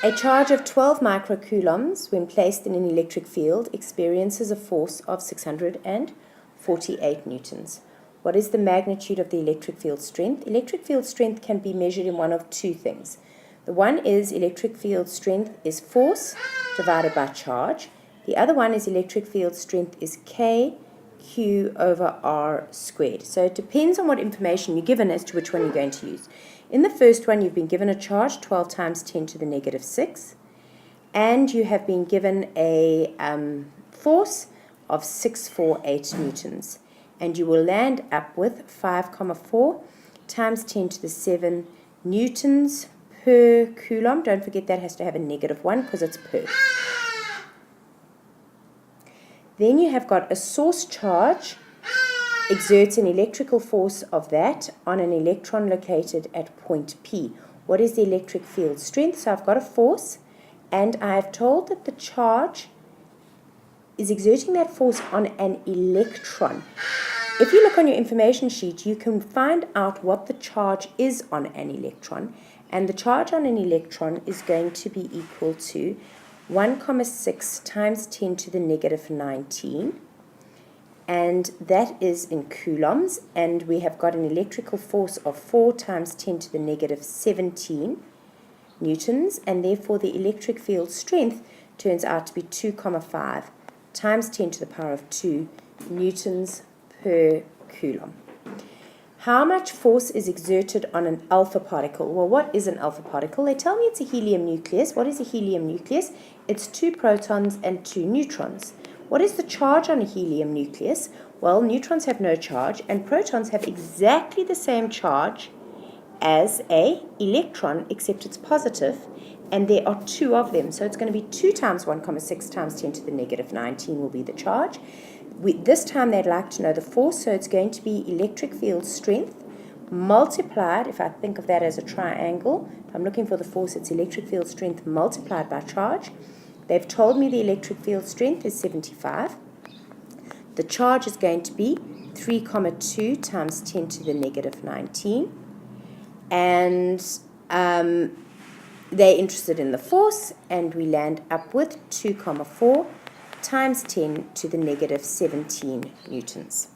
A charge of 12 microcoulombs, when placed in an electric field, experiences a force of 648 newtons. What is the magnitude of the electric field strength? Electric field strength can be measured in one of two things. The one is electric field strength is force divided by charge. The other one is electric field strength is Q over R squared. So it depends on what information you're given as to which one you're going to use. In the first one, you've been given a charge, 12 times 10 to the negative 6, and you have been given a force of 648 newtons. And you will land up with 5,4 times 10 to the 7 newtons per coulomb. Don't forget that has to have a negative 1 because it's per. Then you have got a source charge exerts an electrical force of that on an electron located at point P. What is the electric field strength? So I've got a force, and I've told that the charge is exerting that force on an electron. If you look on your information sheet, you can find out what the charge is on an electron, and the charge on an electron is going to be equal to 1,6 times 10 to the negative 19, and that is in coulombs, and we have got an electrical force of 4 times 10 to the negative 17 newtons, and therefore the electric field strength turns out to be 2,5 times 10 to the power of 2 newtons per coulomb. How much force is exerted on an alpha particle? Well, what is an alpha particle? They tell me it's a helium nucleus. What is a helium nucleus? It's 2 protons and 2 neutrons. What is the charge on a helium nucleus? Well, neutrons have no charge, and protons have exactly the same charge as an electron, except it's positive, and there are 2 of them. So it's going to be 2 times 1,6 times 10 to the negative 19 will be the charge. This time they'd like to know the force, so it's going to be electric field strength multiplied, if I think of that as a triangle, if I'm looking for the force, it's electric field strength multiplied by charge. They've told me the electric field strength is 75. The charge is going to be 3,2 times 10 to the negative 19. And they're interested in the force, and we land up with 2,4 times 10 to the negative 17 newtons.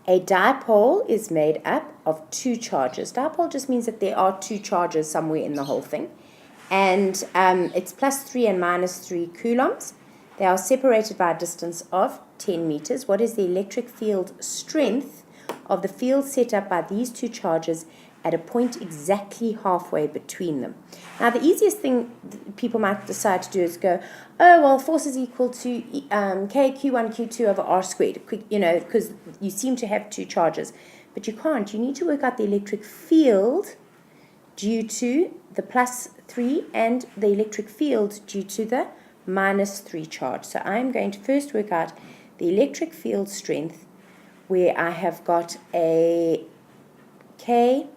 A dipole is made up of 2 charges. Dipole just means that there are 2 charges somewhere in the whole thing. And it's plus 3 and minus 3 coulombs. They are separated by a distance of 10 meters. What is the electric field strength of the field set up by these 2 charges at a point exactly halfway between them? Now, the easiest thing people might decide to do is go, oh, well, force is equal to K, Q1, Q2 over R squared, because you seem to have 2 charges. But you can't. You need to work out the electric field due to the plus 3 and the electric field due to the minus 3 charge. So I'm going to first work out the electric field strength where I have got a K,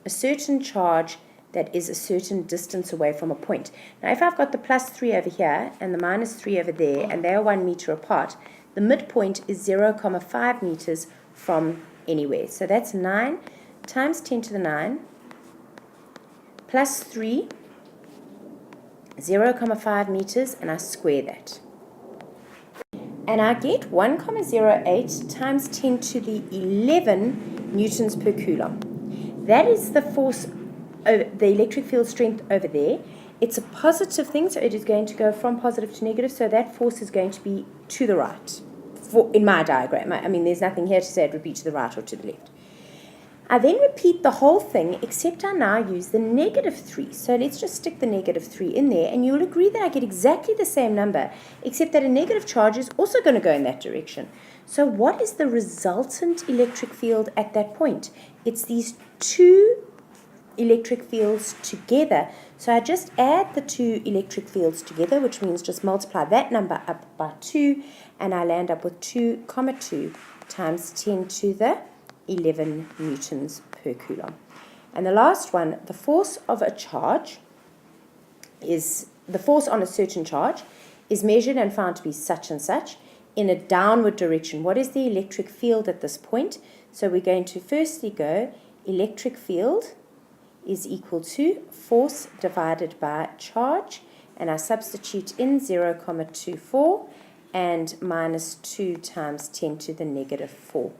a certain charge that is a certain distance away from a point. Now, if I've got the plus 3 over here and the minus 3 over there, and they are 1 meter apart, the midpoint is 0,5 meters from anywhere. So that's 9 times 10 to the 9 plus 3, 0,5 meters, and I square that. And I get 1,08 times 10 to the 11 newtons per coulomb. That is the force, the electric field strength over there. It's a positive thing, so it is going to go from positive to negative, so that force is going to be to the right in my diagram. I mean, there's nothing here to say it would be to the right or to the left. I then repeat the whole thing, except I now use the negative 3. So let's just stick the negative 3 in there, and you'll agree that I get exactly the same number, except that a negative charge is also going to go in that direction. So what is the resultant electric field at that point? It's these 2 electric fields together. So I just add the 2 electric fields together, which means just multiply that number up by 2, and I land up with 2,2 times 10 to the 11 newtons per coulomb. And the last one, the force of a charge is, the force on a certain charge is measured and found to be such and such in a downward direction. What is the electric field at this point? So we're going to firstly go electric field is equal to force divided by charge, and I substitute in 0,24 and minus 2 times 10 to the negative 4.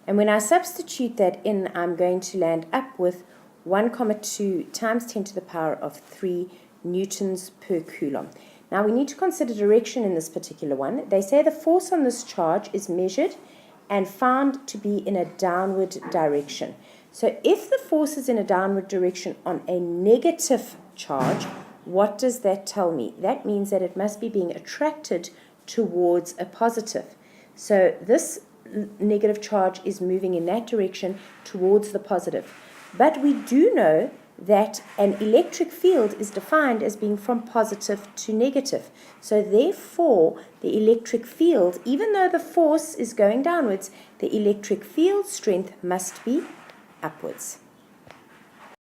And when I substitute that in, I'm going to land up with 1,2 times 10 to the power of 3 newtons per coulomb. Now we need to consider direction in this particular one. They say the force on this charge is measured and found to be in a downward direction. So if the force is in a downward direction on a negative charge, what does that tell me? That means that it must be being attracted towards a positive. So this negative charge is moving in that direction towards the positive. But we do know that an electric field is defined as being from positive to negative. So therefore, the electric field, even though the force is going downwards, the electric field strength must be upwards.